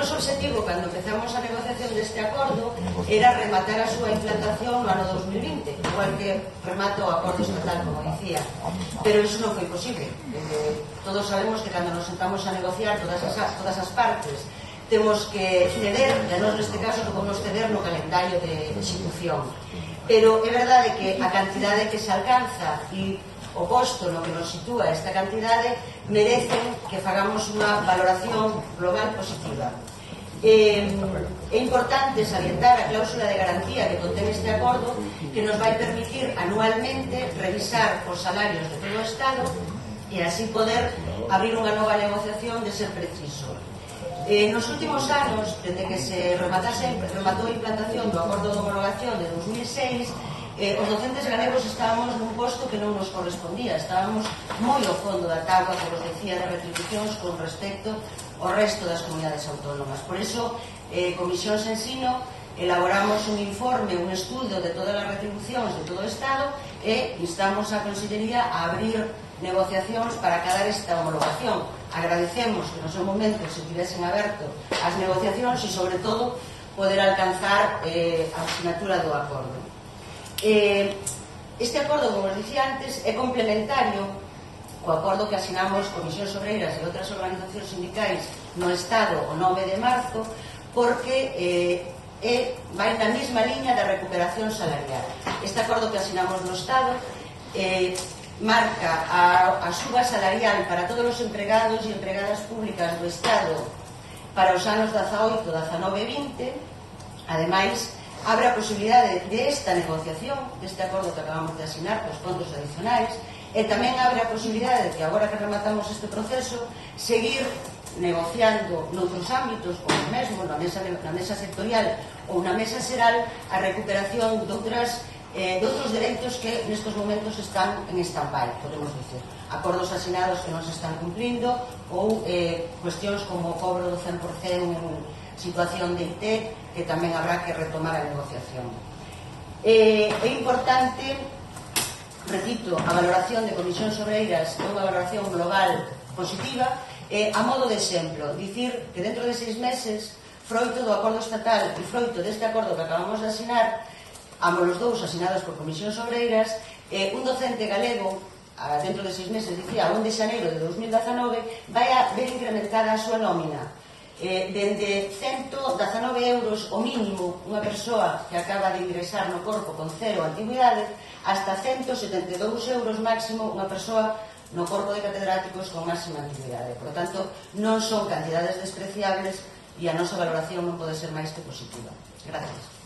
noso objetivo, cando empezamos a negociación deste acordo, era rematar a súa implantación no ano 2020, igual que remato o acordo estatal, como dicía. Pero iso non foi posible. Todos sabemos que cando nos sentamos a negociar todas as partes, temos que ceder, e nós neste caso podemos ceder no calendario de execución. Pero é verdade que a cantidade que se alcanza e o posto no que nos sitúa esta cantidade merecen que fagamos unha valoración global positiva. É importante salientar a cláusula de garantía que contén este acordo, que nos vai permitir anualmente revisar os salarios de todo o Estado e así poder abrir unha nova negociación de ser preciso. Nos últimos anos, desde que se rematou a implantación do acordo de homologación de 2006, os docentes galegos estábamos nun posto que non nos correspondía, estábamos moi ao fondo da táboa, como os decía, de retribucións con respecto ao resto das comunidades autónomas. Por iso, Comisións Ensino, elaboramos un informe, un estudo de todas as retribucións de todo o Estado e instamos a Consellería a abrir negociacións para acadar esta homologación. Agradecemos que no seu momento se tivesen aberto as negociacións e, sobre todo, poder alcanzar a asinatura do acordo. Este acordo, como os dicía antes, é complementario co acordo que asinamos Comisións Obreiras e outras organizacións sindicais no Estado o 9 de marzo, porque vai na mesma liña da recuperación salarial. Este acordo que asinamos no Estado marca a suba salarial para todos os empregados e empregadas públicas do Estado para os anos 18, 19 e 20. Ademais, abre a posibilidade desta negociación, deste acordo que acabamos de asinar, cos fondos adicionais, e tamén abre a posibilidade de que, agora que rematamos este proceso, seguir negociando noutros ámbitos, como mesmo na mesa sectorial ou na mesa xeral, a recuperación de outros dereitos que nestes momentos están en stand-by, podemos dicir. Acordos asinados que non se están cumplindo ou cuestións como o cobro do 100% en situación de IT, que tamén habrá que retomar a negociación. É importante, repito, a valoración de Comisións Obreiras é unha valoración global positiva. A modo de exemplo, dicir que dentro de 6 meses, froito do acordo estatal e froito deste acordo que acabamos de asinar, ambos os dous asinados por Comisións Obreiras, un docente galego, dentro de 6 meses, dicía, a 1 de xaneiro de 2019, vai a ver incrementada a súa nómina dende 119 euros o mínimo unha persoa que acaba de ingresar no corpo con 0 antigüidade, hasta 172 euros máximo unha persoa no corpo de catedráticos con máxima antigüidade. Por lo tanto, non son cantidades despreciables e a nosa valoración non pode ser máis que positiva. Gracias.